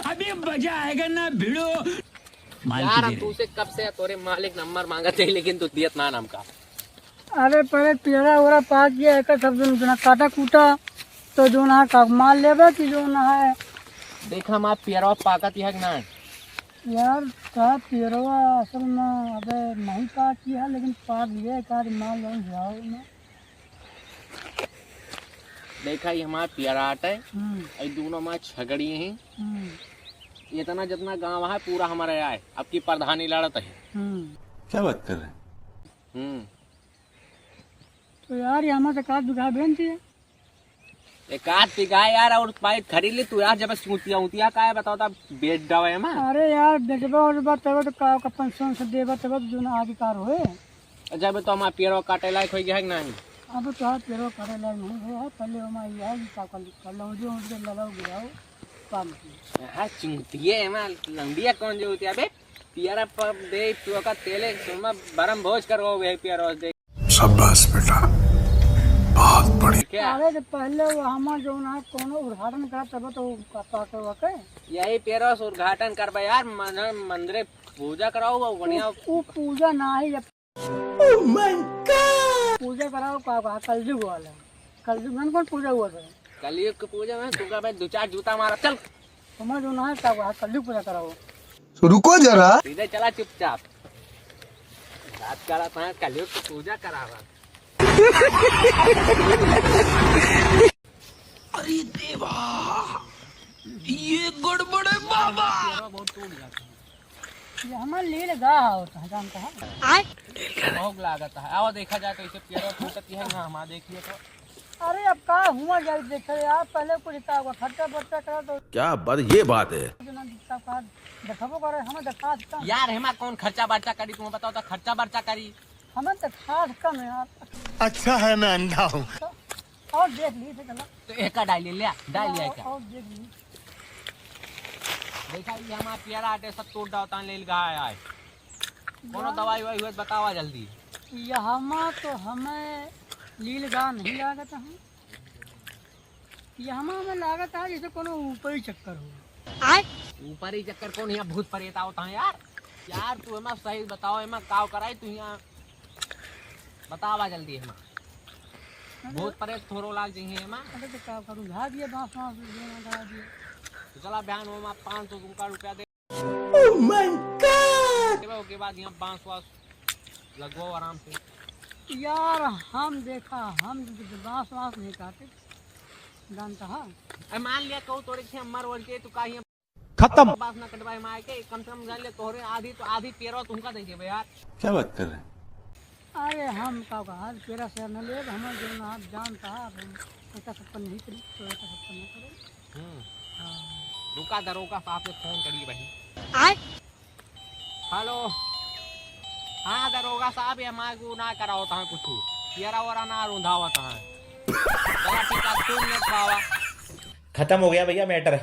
अभी मजा आएगा ना भिड़ो। यार तू से कब से तोरे मालिक नंबर मांगा थे लेकिन तू दियत ना नाम का। अरे पहले पेड़ा ओरा पाक गया है सब जो काटा कूटा तो जो ना का माल लेबे कि जो ना है देखा माँ पेड़वा पाकत है ना यार का पेड़वा असल में अबे नहीं पाक किया लेकिन पाक गया का माल लो जाओ ना। देखा ये हमारा पेड़ा है ये दोनों माँ झगड़ी हैं इतना जितना गांव है पूरा हमारा है अब की प्रधानी लड़त है। क्या बात कर रहे हैं? तो यार यहाँ से काट बिघा बेचती है एक आध बिघा यार और पाइप खरीद ली तू यार जब सूतिया उतिया का है बताओ तब बेच दवा माँ। अरे यार बेचबा और तब तो का पंचन से देबा तब जो ना अधिकार होए जब तो हमारा पेड़वा काटे लायक हो गया है कि नहीं। अब तो हाथ पेड़वा करे लायक नहीं है पहले हमारी यार का कर लो जो उनके लड़ाओ गिराओ काम की हाँ चुंगतिये है माँ लंबिया कौन जो होती है बे पियरा पर दे तू का तेले सुरमा बरम भोज करो वे पियरा दे। शाबाश बेटा बहुत बढ़िया। अरे जब पहले वो हमार जो ना कोनो उद्घाटन करा तब तो पापा के वके यही पेड़वा उद्घाटन करबा यार मंदिर पूजा कराओ बढ़िया वो पूजा ना ही जब ओह माय गॉड पूजा कराओ का कलयुग वाला कलयुग में कौन पूजा हुआ था कलयुग की पूजा में तुमका भाई दो चार जूता मारा चल समझ जो ना का कलयुग पूजा कराओ। रुको जरा सीधे चला चुपचाप रात काला था कलयुग की पूजा करावा। अरे देवा ये गड़बड़ है बाबा। ये हमारे लिए लगा होता है जानता है भोग लागत है आओ देखा जाए तो इसे पेड़वा टूटती है ना हमारा देखिए तो। अरे अब का हुआ जाए देखे यार पहले कुछ था खर्चा बर्चा करा तो क्या बात ये बात है। देखबो करे हमें देखा यार हेमा कौन खर्चा बर्चा करी तुम्हें बताओ तो खर्चा बर्चा करी हमें तो खास कम है यार। अच्छा है मैं अंधा हूँ। और देख ली थे चला तो एक का डाल लिया क्या और देख ली देखा ये हमारा पेड़ा आटे सब तोड़ डालता ले गया है कोनो दवाई वाई हुए बतावा जल्दी। यहाँ तो हमें लील गा नहीं लागत है यहाँ हमें लागत है जैसे कोनो ऊपर ही चक्कर हो ऊपर ही चक्कर कौन यहाँ भूत प्रेत होता है यार। यार तू हमें सही बताओ हमें काव कराई तू यहाँ बतावा जल्दी हमें भूत प्रेत थोड़ो लाग जाइए हमें। अरे तो क्या करूँ घा दिया बांस वांस देना घा दिया तो चला बहन हो 500 तुमका रुपया दे ओह माय गॉड उसके बाद यहाँ बांस वास लगवाओ आराम से। यार हम देखा हम बांस वांस नहीं काटे जानता है मान लिया कहूँ तोड़े से मर वल के तू का यहाँ खत्म बात ना कटवाए मार के कम से कम जान ले तोहरे आधी तो आधी पेड़वा तुमका दे देबे यार। क्या बात कर रहे हैं? अरे हम का हाथ पेरा से न ले हमें जो ना आप जानता है ऐसा सब नहीं करी तो ऐसा सब न करो। रुका दरोगा साहब से फोन करिए भाई। हेलो हाँ दरोगा साहब ये हमारे को ना करा होता है कुछ पेरा वरा ना रूंधा होता है। चला ठीक है 2 मिनट खावा खत्म हो गया भैया मैटर।